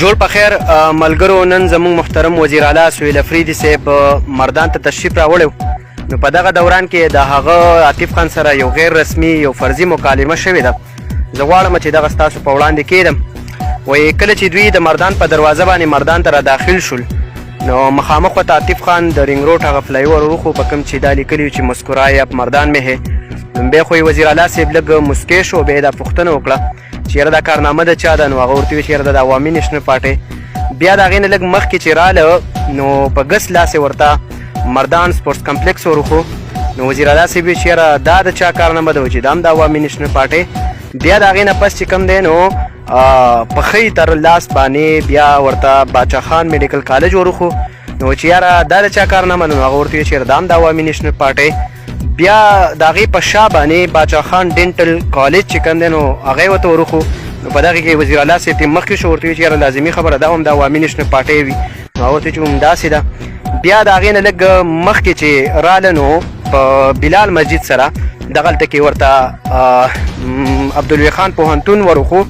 جوړ په خیر ملګرو، نن زموږ محترم وزیر اعلی سهیل افریدي صاحب مردان ته تشریف راوړی. نو په دغه دوران کې د هغه عاطف خان سره یو غیر رسمي یو فرضي مکالمه شوې ده. زه غواړم چې دغه ستاسو په وړاندې کېږدم. وایي کله چې دوی د مردان په دروازه باندې مردان ته را داخل شول، نو مخامخ ورته عاطف خان د رینګ روډ هغه فلای اوور وروخو په کوم چې دا لیکلي چې مسکرای اب مردان مې ہے. بیا خو یې وزیر اعلی صاحب لږ مسکې شو، بیا یې دا پوښتنه وکړه چې یاره دا کارنامه د چا ده؟ نو هغه ورته وویل چې یاره د عوامي نیشنل پارټۍ. بیا د هغې نه لږ مخکې چې راله نو په ګس لاس یې ورته مردان سپورټس کمپلیکس ورخو. نو وزیر اعلی صاحب ویل چې یاره دا د چا کارنامه ده؟ چې دا هم د عوامي نیشنل پارټۍ. بیا د هغې نه پس چې کوم دی نو پخۍ تر لاس باندې بیا ورته باچا خان میډیکل کالج ورخو. نو چې یاره دا د چا کارنامه ده؟ نو هغه ورته ویل چې یاره دا هم د عوامي نیشنل پارټۍ. بیا د هغې په شا باندې باچا خان ډینټل کالج چې کوم دی نو هغه یې ورته ورخو. نو په دغې کې وزیر اعلی صاحب ته مخکې شو، ورته ویل چې یاره لازمي خبره دا هم د عوامي نیشنل پارټۍ وي. نو هغه ورته چې همداسې ده. بیا د هغې نه لږ مخکې چې راله نو په بلال مسجد سره دغلته کې ورته عبدالوي خان پوهنتون ورخو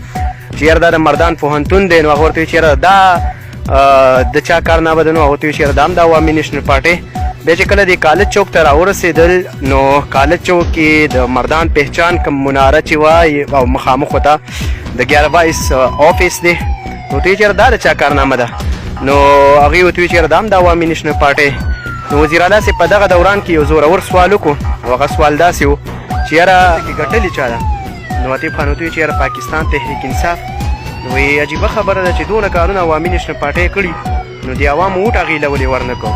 چې یاره دا د مردان پوهنتون دی. نو هغه ورته ویل چې یاره دا د چا کارنامه ده؟ نو هغه ورته ویل چې یاره دا هم د عوامي نیشنل پارټۍ. بیا چې کله د کالج چوک ته راورسېدل نو کالج چوک کې د مردان پہچان کوم مناره چې وه او مخامخ ورته د 11 آفیس دی. نو ورته ویل چې یاره دا د چا کارنامه ده؟ نو هغې ورته ویل چې یاره دا هم د عوامي نیشنل پارټۍ. نو وزیر اعلی صاحب په دغه دوران کې یو زورور سوال وکړو او هغه سوال داسې و چې یاره ګټلې چا ده؟ نو عاطف خان ورته ویل چې یاره پاکستان تحریک انصاف. نو وایي عجیبه خبره ده چې دونه کارونه عوامي نیشنل پارټۍ کړي نو د عوامو ووټ هغې له ولې ورنه کوو.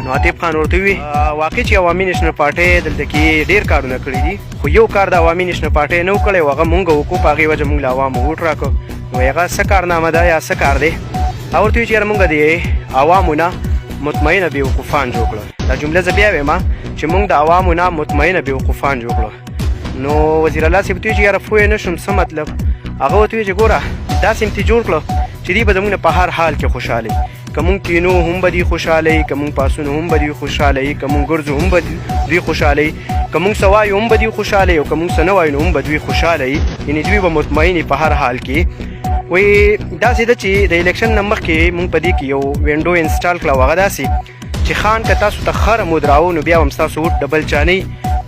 نو عاطف خان ورته وی واقع چې عوامي نیشنل پارټۍ دلته کې ډېر کارونه کړي دي، خو یو کار د عوامي نیشنل پارټۍ نه و کړی، هغه مونږ وکړو، په هغې وجه مونږ له عوامو ووټ راکړو. نو هغه څه کارنامه ده یا څه کار دی؟ هغه ورته ویل چې یاره مونږ د عوامو نه مطمئنه بېوقوفان جوړ کړل. دا جمله زه بیا وایم چې مونږ د عوامو نه مطمئنه بېوقوفان جوړ کړل. نو وزیر اعلی صاحب ورته ویل چې یاره پوه نه شوم څه مطلب؟ هغه ورته ویل چې ګوره داسې مې جوړ کړه چې دوی به زموږ نه په هر حال کې خوشحاله وي. که مونږ کینو هم به دوی خوشحاله وي، که مونږ پاسونو هم به دوی خوشحاله وي، که مونږ ګرځو هم به دوی خوشحاله وي، که مونږ څه وایو هم به دوی خوشحاله وي، او که مونږ څه نه وایو نو هم به دوی خوشحاله وي. یعنې دوی به مطمئن وي په هر حال کې. وایي داسې ده چې د الیکشن نه مخکې مونږ په دې کې یو وینډو انسټال کړه، او هغه داسې چې خان که تاسو ته خر مدراو نو بیا هم ستاسو وټ ډبل چانۍ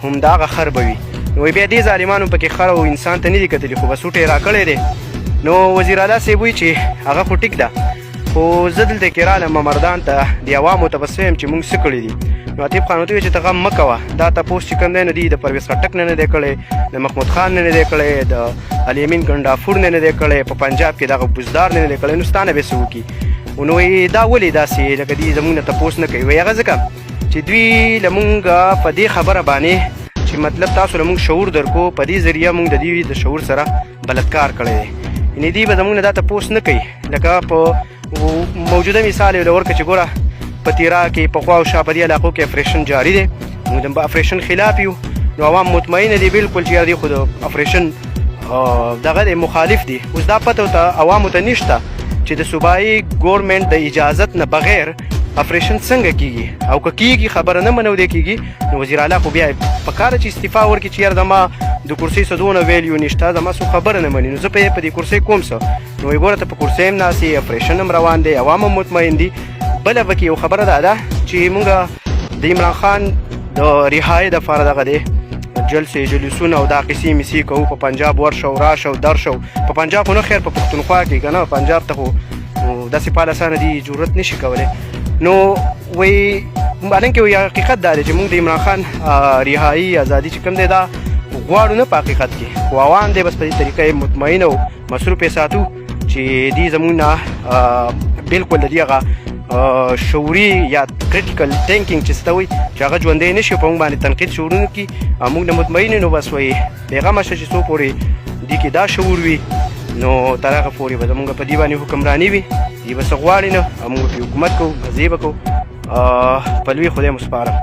همدغه خر به وي. نو بیا دې ظالمانو پکې خر او انسان ته نه دي کتلي، خو بس وټ یې راکړی دی. نو وزیر اعلی صاحب وایي چې هغه خو ټیک ده، خو زه دلته کې رالم مردان ته د عوامو ته بس وایم چې مونږ څه کړي دي. نو عاطف خان ورته ویل چې ته غم مه کوه، دا تپوس چې کوم دی نو دوی د پرویز خټک نه دی کړی، د محمود خان نه دی کړی، د الیمین ګنډافور نه دی کړی، په پنجاب کې دغه بزدار نه دی کړی. نو ستا نه به څه وکړي؟ نو وایي دا ولې داسې لکه دوی زموږ نه تپوس نه کوي؟ وایي هغه ځکه چې دوی له مونږ په دې خبره باندې چې مطلب تاسو له مونږ شعور درکو، په دې ذریعه مونږ د دوی د شعور سره بلدکار کړی دی. یعنې دوی به زموږ نه دا تپوس نه کوي. لکه په موجوده مثال یې ورکړه چې ګوره په تیرا کې پخوا او شا په دې علاقو کې اپریشن جاري دی، موږ د اپریشن خلاف یو. نو عوام مطمئنه دي بالکل چې یاره دوی خو د اپریشن دغه دی مخالف دي. اوس دا پته ورته عوامو ته نشته چې د صوبایي ګورمنټ د اجازت نه بغیر اپریشن څنګه کیږي، او که کیږي خبره نه منودې کیږي. نو وزیر اعلی خو بیا پکاره چې استعفا ورکړي چې یاره زما د کرسۍ څه دونه ویلیو نشته، زما څوک خبره نه مني، نو زه په دې کرسۍ کوم څه؟ نو وایي ګوره ته په کرسۍ هم ناست یې، اپریشن هم روان دی، عوام هم مطمئن دي. بله پکې یو خبره دا ده چې مونږ د عمران خان د رهایۍ دپاره دغه دی جلسې جلوسونه او دا قیسې میسې کوو، په پنجاب ورشو راشو درشو. په پنجاب خو نه خیر، په پښتونخوا کې که نه، پنجاب ته خو داسې پالسانه دي جرأت نشي کولی. نو وایي حالانکې وایي حقیقت دا دی چې مونږ د عمران خان رهایي ازادي چې کوم دی دا غواړو نه په حقیقت کې، خو عوام دی بس په دې طریقه یې مطمئن او مصروف یې ساتو چې دوی زموږ نه بالکل د دې هغه شعوري یا کریټیکل تینکینګ چې څه ته وایي چې هغه ژوندی نه شي، په موږ باندې تنقید شعورونه کړي، موږ نه مطمئن. نو بس وایي بېغمه شه چې څو پورې دوی کې دا شعور وي نو تر هغه پورې به زموږ په دې باندې حکمراني وي. دوی به څه غواړي نه، موږ پرې حکومت کوو، مزې به کوو. په لوی خدای مو سپارم.